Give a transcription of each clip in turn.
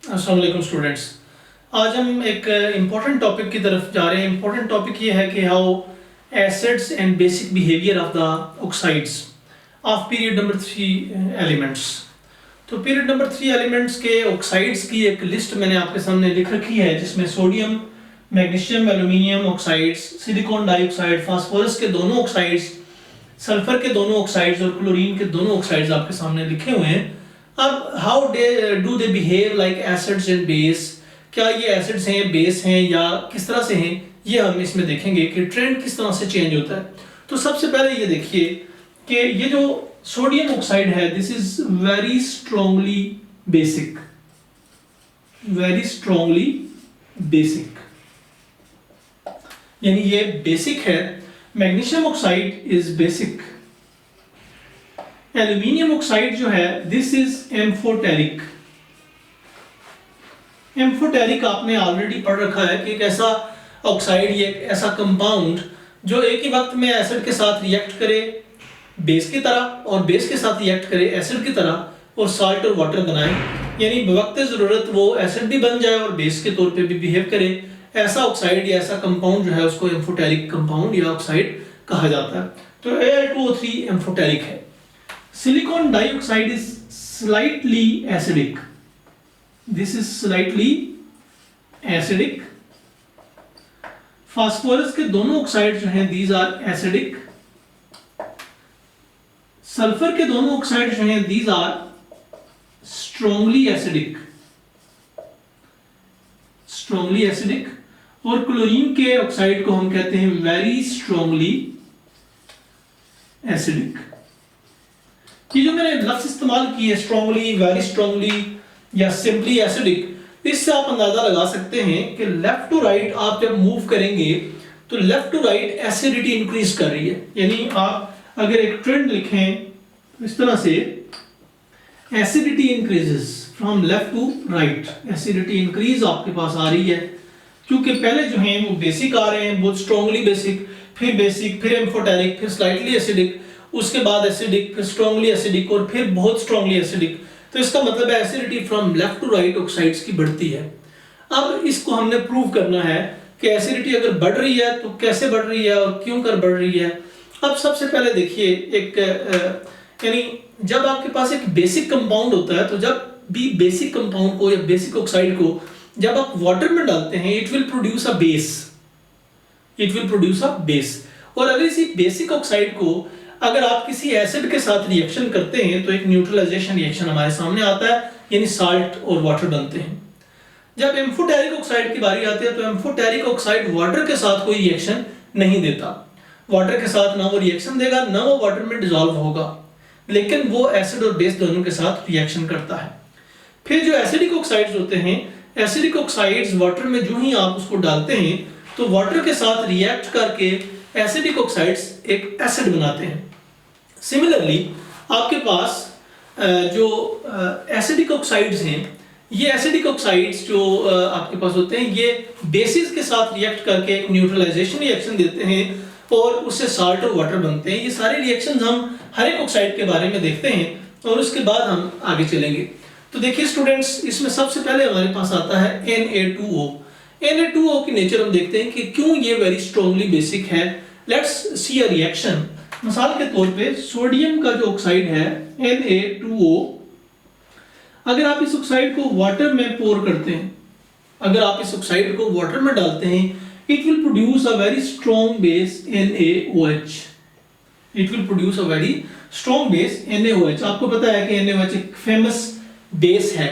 अस्सलाम वालेकुम स्टूडेंट्स। आज हम एक इम्पॉर्टेंट टॉपिक की तरफ जा रहे हैं। इम्पॉर्टेंट टॉपिक ये है कि how acids and basic behaviour of the oxides of period number 3 elements. तो पीरियड नंबर 3 एलिमेंट्स के ऑक्साइड्स की एक लिस्ट मैंने आपके सामने लिख रखी है, जिसमें sodium, magnesium, aluminium oxides, silicon dioxide, phosphorus के दोनों ऑक्साइड्स, सल्फर के दोनों ऑक्साइड्स और क्लोरीन के दोनों ऑक्साइड्स आपके सामने लिखे हुए हैं। अब how do they behave like acids and base, क्या ये एसिड्स हैं, बेस हैं या किस तरह से हैं, ये हम इसमें देखेंगे कि ट्रेंड किस तरह से चेंज होता है। तो सबसे पहले ये देखिए कि ये जो सोडियम ऑक्साइड है, this is very strongly basic, very strongly basic, यानी ये बेसिक है। Magnesium oxide is basic. Aluminium oxide जो है दिस इज एम्फोटेरिक। एम्फोटेरिक आपने ऑलरेडी पढ़ रखा है कि एक ऐसा ऑक्साइड, ये ऐसा कंपाउंड जो एक ही वक्त में एसिड के साथ रिएक्ट करे बेस की तरह और बेस के साथ रिएक्ट करे एसिड की तरह और साल्ट और वाटर बनाए, यानी बवक्त ज़रूरत वो एसिड भी बन जाए और बेस के तौर पे भी बिहेव करे। ऐसा ऑक्साइड या ऐसा कंपाउंड जो है उसको एम्फोटेरिक कंपाउंड या ऑक्साइड कहा जाता है। तो Al2O3 एम्फोटेरिक है। Silicon dioxide is slightly acidic, this is slightly acidic. Phosphorus के दोनों ऑक्साइड जो हैं दीज आर एसिडिक। सल्फर के दोनों ऑक्साइड जो हैं these are strongly acidic, strongly acidic. और क्लोरीन के ऑक्साइड को हम कहते हैं वेरी स्ट्रांगली एसिडिक। ये जो मैंने लफ्ज इस्तेमाल किए स्ट्रांगली, वेरी स्ट्रांगली या सिंपली एसिडिक, इससे आप अंदाजा लगा सकते हैं कि लेफ्ट टू राइट आप जब मूव करेंगे तो left to right acidity increase कर रही है। यानी आप अगर एक ट्रेंड लिखें इस तरह से, acidity increases from left to right, acidity increase आपके पास आ रही है, क्योंकि पहले जो हैं वो बेसिक आ रहे हैं, बहुत स्ट्रांगली बेसिक, फिर एम्फोटेरिक, फिर स्लाइटली एसिडिक, उसके बाद एसिडिक, फिर स्ट्रांगली एसिडिक और फिर बहुत स्ट्रांगली एसिडिक। तो इसका मतलब है acidity from left to right oxides की बढ़ती है। अब इसको हमने प्रूव करना है कि एसिडिटी अगर बढ़ रही है तो कैसे बढ़ रही है और क्यों कर बढ़ रही है। अब सबसे पहले देखिए, एक यानी जब आपके पास एक बेसिक कंपाउंड होता है, तो जब भी बेसिक कंपाउंड को या बेसिक ऑक्साइड को जब आप वाटर में डालते हैं, it will produce a base, it will produce a base. और अगर इसी बेसिक ऑक्साइड को अगर आप किसी एसिड के साथ रिएक्शन करते हैं तो एक न्यूट्रलाइजेशन रिएक्शन हमारे सामने आता है, यानी साल्ट और वाटर बनते हैं। जब एम्फोटेरिक ऑक्साइड की बारी आती है तो एम्फोटेरिक ऑक्साइड वाटर के साथ कोई रिएक्शन नहीं देता, वाटर के साथ ना वो रिएक्शन देगा ना वो वाटर में डिसॉल्व होगा, लेकिन वो एसिड और बेस दोनों के साथ रिएक्शन करता है। फिर जो एसिडिक ऑक्साइड्स होते हैं, एसिडिक ऑक्साइड्स वाटर में जो ही आप उसको डालते हैं तो वाटर के साथ रिएक्ट करके एसिडिक ऑक्साइड्स एक एसिड बनाते हैं। सिमिलरली आपके पास जो एसिडिक ऑक्साइड्स हैं, ये एसिडिक ऑक्साइड्स जो आपके पास होते हैं, ये बेसिस के साथ रिएक्ट करके एक न्यूट्रलाइजेशन रिएक्शन देते हैं और उससे साल्ट और वाटर बनते हैं। ये सारे रिएक्शंस हम हर एक ऑक्साइड के बारे में देखते हैं और उसके बाद हम आगे चलेंगे। तो देखिए स्टूडेंट्स, इसमें सबसे पहले हमारे पास आता है Na2O। Na2O की नेचर हम देखते हैं कि क्यों ये वेरी स्ट्रांगली बेसिक है। Let's see a reaction. मिसाल के तौर पे सोडियम का जो ऑक्साइड है Na2O, अगर आप इस ऑक्साइड को वाटर में पोर करते हैं, अगर आप इस ऑक्साइड को वाटर में डालते हैं, it will produce a very strong base NaOH, it will produce a very strong base NaOH। आपको पता है कि NaOH एक फेमस बेस है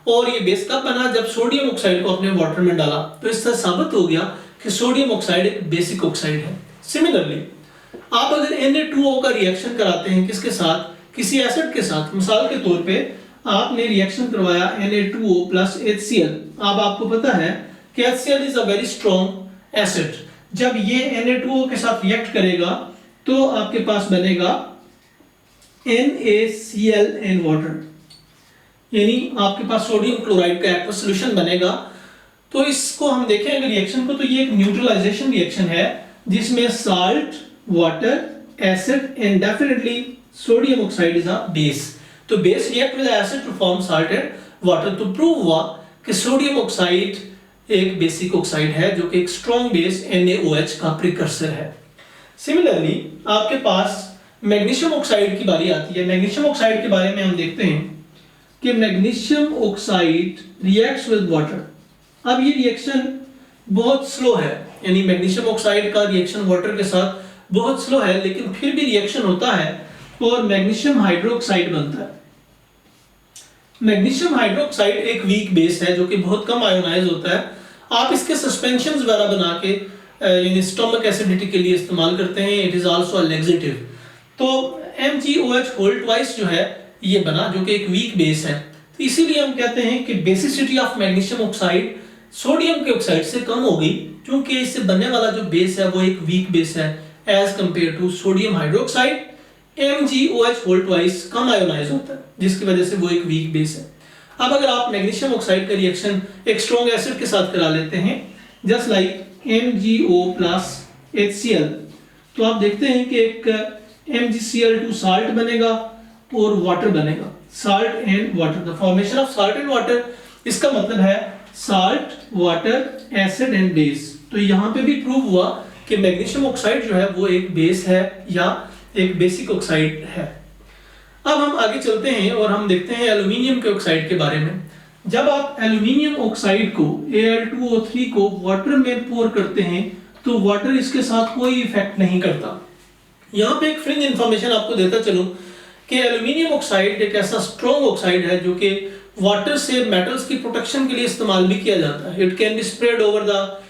और ये बेस कब बना, जब सोडियम ऑक्साइड को अपने वाटर में डाला, तो इससे साबित हो गया कि सोडियम ऑक्साइड एक बेसिक ऑक्साइड है। सिमिलरली आप अगर Na2O का रिएक्शन कराते हैं किसके साथ, किसी एसिड के साथ, मिसाल के तौर पे आपने रिएक्शन करवाया Na2O प्लस HCl। अब आपको पता है कि HCl is a very strong acid. जब ये Na2O के साथ रिएक्ट करेगा तो आपके पास बनेगा NaCl एंड वाटर, यानी आपके पास सोडियम क्लोराइड का एक्वस सॉल्यूशन बनेगा। तो इसको हम देखें अगर रिएक्शन को, तो ये एक न्यूट्रलाइजेशन रिएक्शन है जिसमें salt, water, acid and definitely sodium oxide is a base. तो base react with acid to form salt and water. तो प्रूव हुआ कि सोडियम ऑक्साइड एक बेसिक ऑक्साइड है जो कि एक स्ट्रॉन्ग बेस NaOH का प्रिकर्सर है। सिमिलरली आपके पास मैग्नीशियम ऑक्साइड की बारी आती है। मैग्नीशियम ऑक्साइड के बारे में हम देखते हैं कि magnesium oxide reacts with water. अब ये रिएक्शन बहुत स्लो है, यानी मैग्नीशियम ऑक्साइड का रिएक्शन वाटर के साथ बहुत स्लो है, लेकिन फिर भी रिएक्शन होता है और मैग्नीशियम हाइड्रोक्साइड बनता है। मैग्नीशियम हाइड्रोक्साइड एक वीक बेस है जो कि बहुत कम आयोनाइज होता है। आप इसके सस्पेंशंस वगैरह बना के यानी स्टमक एसिडिटी के लिए इस्तेमाल करते हैं। It is also a laxative. तो MgOH होल ट्वाइस जो है ये बना, जो कि एक वीक बेस है। तो इसीलिए हम कहते हैं कि basicity of magnesium oxide sodium के ऑक्साइड से कम हो गई, क्योंकि इससे बनने वाला जो बेस है वो एक वीक बेस है as compare to sodium hydroxide. MgOH whole twice कम आयोनाइज होता है, जिसकी वजह से वो एक वीक बेस है। अब अगर आप मैग्नीशियम ऑक्साइड का रिएक्शन एक स्ट्रॉन्ग एसिड के साथ करा लेते हैं, just like MgO plus HCl, तो आप देखते हैं कि एक MgCl2 साल्ट बनेगा और वाटर बनेगा, salt and water. The formation of salt and water, इसका मतलब है salt, water, acid and base. तो यहाँ पे भी प्रूव हुआ कि मैग्नीशियम ऑक्साइड जो है वो एक बेस है या एक बेसिक ऑक्साइड है। अब हम आगे चलते हैं और हम देखते हैं एल्यूमिनियम के ऑक्साइड के बारे में। जब आप एल्यूमिनियम ऑक्साइड को Al2O3 को वाटर में पोर करते हैं तो वाटर इसके साथ कोई इफेक्ट नहीं करता। यहाँ पे एक फ्रिंज इंफॉर्मेशन आपको देता चलूं कि एल्यूमिनियम ऑक्साइड एक ऐसा स्ट्रॉन्ग ऑक्साइड है जो कि वाटर से मेटल्स की प्रोटेक्शन के लिए इस्तेमाल भी किया जाता है। It can be spread over the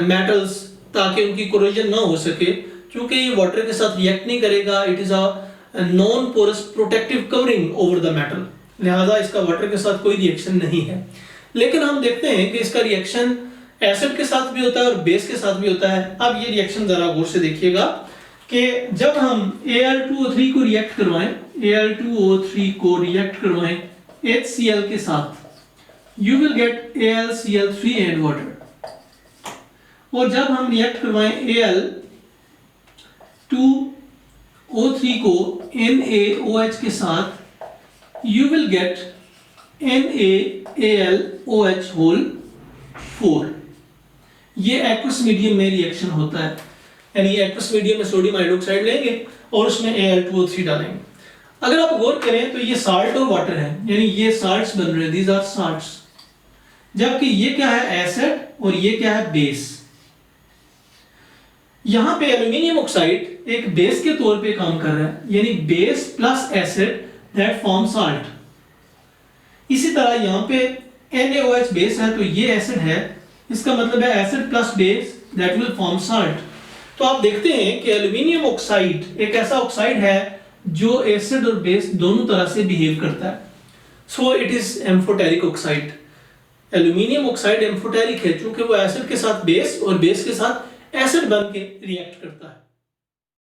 metals ताकि उनकी कोरोजन ना हो सके, क्योंकि ये वाटर के साथ रिएक्ट नहीं करेगा। It is a non porous protective covering over the metal, लिहाजा इसका वाटर के साथ कोई रिएक्शन नहीं है। लेकिन हम देखते हैं कि इसका रिएक्शन एसिड के साथ भी होता है और बेस के साथ भी होता है। अब ये रिएक्शन जरा गौर से देखिएगा कि जब हम Al2O3 को रिएक्ट करवाएं, Al2O3 को रिएक्ट करवाएं HCl के साथ, you will get AlCl3 and water। और जब हम रिएक्ट करवाएं Al2O3 को NaOH के साथ, you will get NaAlOH whole 4। ये एक्वस मीडियम में रिएक्शन होता है, यानी एक्वस मीडियम में सोडियम हाइड्रोक्साइड लेंगे और उसमें Al2O3 डालेंगे। अगर आप गौर करें तो ये साल्ट और वाटर है, यानी ये साल्ट्स बन रहे हैं, दीज आर साल्ट्स, जबकि ये क्या है, एसिड, और ये क्या है, बेस। यहां पे एल्यूमिनियम ऑक्साइड एक बेस के तौर पे काम कर रहा है, यानी base plus acid that form salt. इसी तरह यहां पे NaOH बेस है तो ये एसिड है, इसका मतलब है acid plus base that will form salt. तो आप देखते हैं कि एल्यूमिनियम ऑक्साइड एक ऐसा ऑक्साइड है जो एसिड और बेस दोनों तरह से बिहेव करता है। So it is amphoteric oxide. Aluminium oxide amphoteric है क्योंकि वो एसिड के साथ बेस और बेस के साथ एसिड बन के रिएक्ट करता है।